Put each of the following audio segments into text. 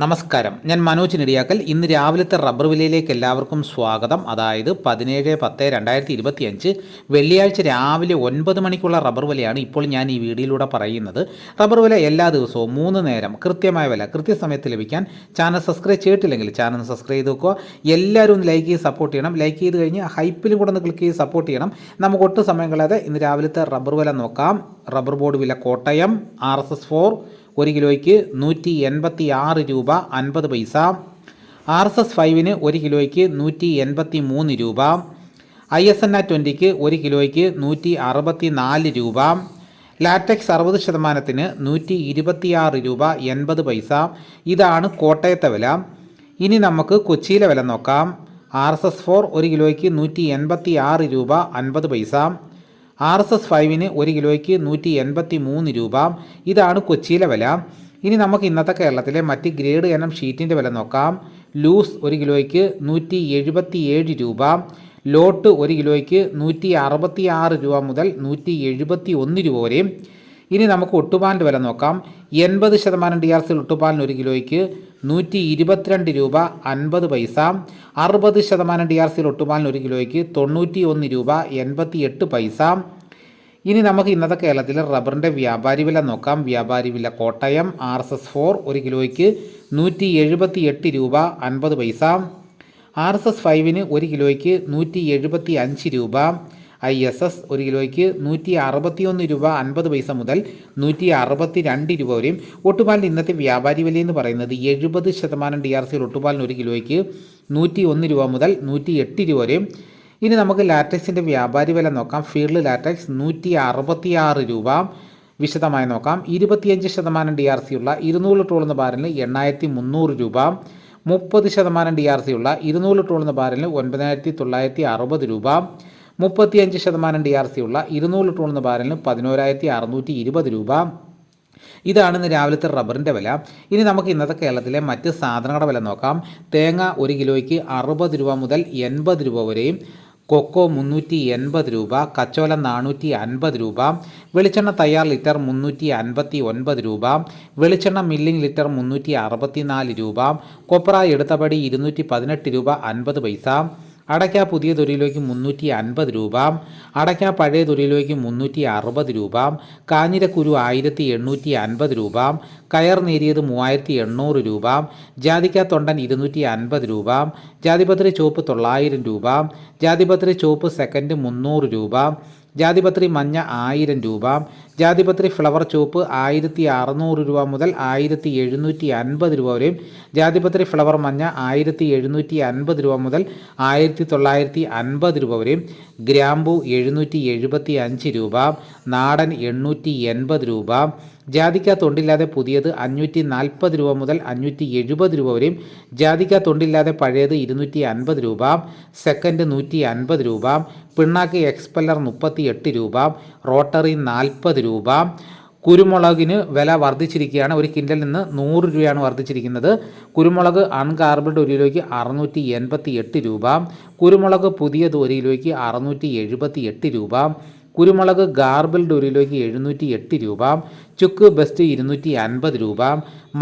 നമസ്കാരം, ഞാൻ മനോജ് നെടിയാക്കൽ. ഇന്ന് രാവിലത്തെ റബ്ബർ വിലയിലേക്ക് എല്ലാവർക്കും സ്വാഗതം. അതായത് 17/10/2025 വെള്ളിയാഴ്ച രാവിലെ 9 മണിക്കുള്ള റബ്ബർ വിലയാണ് ഇപ്പോൾ ഞാൻ ഈ വീഡിയോയിലൂടെ പറയുന്നത്. റബ്ബർ വില എല്ലാ ദിവസവും 3 നേരം കൃത്യമായ വില കൃത്യസമയത്ത് ലഭിക്കാൻ ചാനൽ സബ്സ്ക്രൈബ് ചെയ്തിട്ടില്ലെങ്കിൽ ചാനൽ സബ്സ്ക്രൈബ് ചെയ്ത് വെക്കുക. എല്ലാവരും ഒന്ന് ലൈക്ക് ചെയ്ത് സപ്പോർട്ട് ചെയ്യണം. ലൈക്ക് ചെയ്ത് കഴിഞ്ഞ് ഹൈപ്പിലും കൂടെ ഒന്ന് ക്ലിക്ക് ചെയ്ത് സപ്പോർട്ട് ചെയ്യണം. നമുക്ക് ഒട്ടും സമയം കളയാതെ ഇന്ന് രാവിലത്തെ റബ്ബർ വില നോക്കാം. റബ്ബർ ബോർഡ് വില കോട്ടയം RSS-4 1 കിലോയ്ക്ക് 186 രൂപ 50 പൈസ. RSS-5 1 കിലോയ്ക്ക് 183 രൂപ. ISNA 20 1 കിലോയ്ക്ക് 164 രൂപ. ലാറ്റക്സ് 60% 126 രൂപ 80 പൈസ. ഇതാണ് കോട്ടയത്തെ വില. ഇനി നമുക്ക് കൊച്ചിയിലെ വില നോക്കാം. RSS-4 1 കിലോയ്ക്ക് 186 രൂപ 50 പൈസ. RSS-5 1 കിലോയ്ക്ക് 183 രൂപ. ഇതാണ് കൊച്ചിയിലെ വില. ഇനി നമുക്ക് ഇന്നത്തെ കേരളത്തിലെ മറ്റ് ഗ്രേഡ് ഇനം ഷീറ്റിൻ്റെ വില നോക്കാം. ലൂസ് 1 കിലോയ്ക്ക് 177 രൂപ. ലോട്ട് 1 കിലോയ്ക്ക് 166 രൂപ മുതൽ 171 രൂപ വരെ. ഇനി നമുക്ക് ഒട്ടുപാലിൻ്റെ വില നോക്കാം. 80% DRC ഒട്ടുപാലിന് 1 കിലോയ്ക്ക് 122 രൂപ 50 പൈസ. 60% DRC ഒട്ടുപാലിന് 1 കിലോയ്ക്ക് 91 രൂപ 88 പൈസ. ഇനി നമുക്ക് ഇന്നത്തെ കേരളത്തിലെ റബ്ബറിൻ്റെ വ്യാപാരി വില നോക്കാം. വ്യാപാരി വില കോട്ടയം RSS-4 1 കിലോയ്ക്ക് 178 രൂപ 50 പൈസ. RSS-5 1 കിലോയ്ക്ക് 175 രൂപ. ISS 1 കിലോയ്ക്ക് 161 രൂപ 50 പൈസ മുതൽ 162 രൂപ വരെയും. ഒട്ടുപാലിൻ്റെ ഇന്നത്തെ വ്യാപാരി വിലയെന്ന് പറയുന്നത് 70% DRC ഒട്ടുപാലിന് 1 കിലോയ്ക്ക് 101 രൂപ മുതൽ 108 രൂപ വരെയും. ഇനി നമുക്ക് ലാറ്റക്സിൻ്റെ വ്യാപാരി വില നോക്കാം. ഫീൽഡ് ലാറ്റക്സ് 166 രൂപ. വിശദമായി നോക്കാം. 25% DRC ഉള്ള 200 ലിറ്റർ ബാരലിന് 8300 രൂപ. 30% DRC ഉള്ള 200 ലിറ്റർ ബാരലിന് 9960 രൂപ. 35% DRC ഉള്ള 200 ലിറ്റർ ബാരലിന് 11620 രൂപ. ഇതാണ് ഇന്ന് രാവിലത്തെ റബ്ബറിൻ്റെ വില. ഇനി നമുക്ക് ഇന്നത്തെ കേരളത്തിലെ മറ്റ് സാധനങ്ങളുടെ വില നോക്കാം. തേങ്ങ 1 കിലോയ്ക്ക് 60 രൂപ മുതൽ 80 രൂപ വരെയും. കൊക്കോ 380 രൂപ. കച്ചോലം 450 രൂപ. വെളിച്ചെണ്ണ തയ്യാർ ലിറ്റർ 359 രൂപ. വെളിച്ചെണ്ണ മില്ലിംഗ് ലിറ്റർ 364 രൂപ. കൊപ്ര എടുത്തപടി 218 രൂപ 50 പൈസ. അടയ്ക്ക പുതിയ 1 കിലോയ്ക്ക് 350 രൂപ. അടയ്ക്ക പഴയ 1 കിലോയ്ക്ക് 360 രൂപ. കാഞ്ഞിരക്കുരു 1850 രൂപ. കയർ നേരിയത് 3800 രൂപ. ജാതിക്ക തൊണ്ടൻ 250 രൂപ. ജാതിപത്രി ചുവപ്പ് 900 രൂപ. ജാതിപത്രി ചുവപ്പ് സെക്കൻഡ് 300 രൂപ. ജാതിപത്രി മഞ്ഞ 1000 രൂപ. ജാതിപത്രി ഫ്ലവർ ചുവപ്പ് 1600 രൂപ മുതൽ 1750 രൂപ വരെയും. ജാതിപത്രി ഫ്ലവർ മഞ്ഞ 1750 രൂപ മുതൽ 1950 രൂപ വരെയും. ഗ്രാമ്പു 775 രൂപ. നാടൻ 880 രൂപ. ജാതിക്ക തൊണ്ടില്ലാതെ പുതിയത് 540 രൂപ മുതൽ 570 രൂപ വരെയും. ജാതിക്ക തൊണ്ടില്ലാതെ പഴയത് 250 രൂപ. സെക്കൻഡ് 150 രൂപ. പിണ്ണാക്ക് എക്സ്പെല്ലർ 38 രൂപ. റോട്ടറി 40 രൂപ. കുരുമുളകിന് വില വർദ്ധിച്ചിരിക്കുകയാണ്. 1 കിൻഡലിൽ നിന്ന് 100 രൂപയാണ് വർദ്ധിച്ചിരിക്കുന്നത്. കുരുമുളക് അൺകാർബിൾഡ് 1 കിലോയ്ക്ക് 688 രൂപ. കുരുമുളക് പുതിയത് 1 കിലോയ്ക്ക് 678 രൂപ. കുരുമുളക് ഗാർബിൾഡ് 1 കിലോയ്ക്ക് 708 രൂപ. ചുക്ക് ബെസ്റ്റ് 250 രൂപ.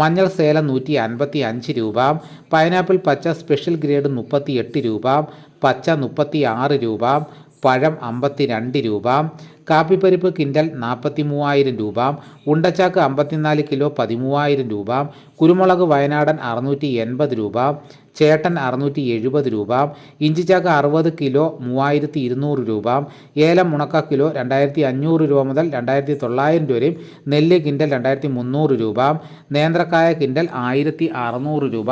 മഞ്ഞൾ സേലം 155 രൂപ. പൈനാപ്പിൾ പച്ച സ്പെഷ്യൽ ഗ്രേഡ് 38 രൂപ. പച്ച 36 രൂപ. പഴം 52 രൂപ. കാപ്പിപ്പരിപ്പ് കിൻഡൽ 43,000 രൂപ. ഉണ്ടച്ചാക്ക് 54 കിലോ 13,000 രൂപ. കുരുമുളക് വയനാടൻ 680 രൂപ. ചേട്ടൻ 670 രൂപ. ഇഞ്ചിച്ചാക്ക് 60 കിലോ 3200 രൂപ. ഏലം ഉണക്ക കിലോ 2500 രൂപ മുതൽ 2900 രൂപ വരെയും. നെല്ല് കിൻഡൽ 2300 രൂപ. നേന്ത്രക്കായ കിൻഡൽ 1600 രൂപ.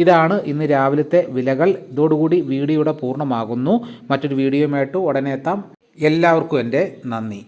ഇതാണ് ഇന്ന് രാവിലത്തെ വിലകൾ. ഇതോടുകൂടി വീഡിയോയുടെ പൂർണ്ണമാകുന്നു. മറ്റൊരു വീഡിയോയുമായിട്ട് ഉടനെ എത്താം. എല്ലാവർക്കും എൻ്റെ നന്ദി.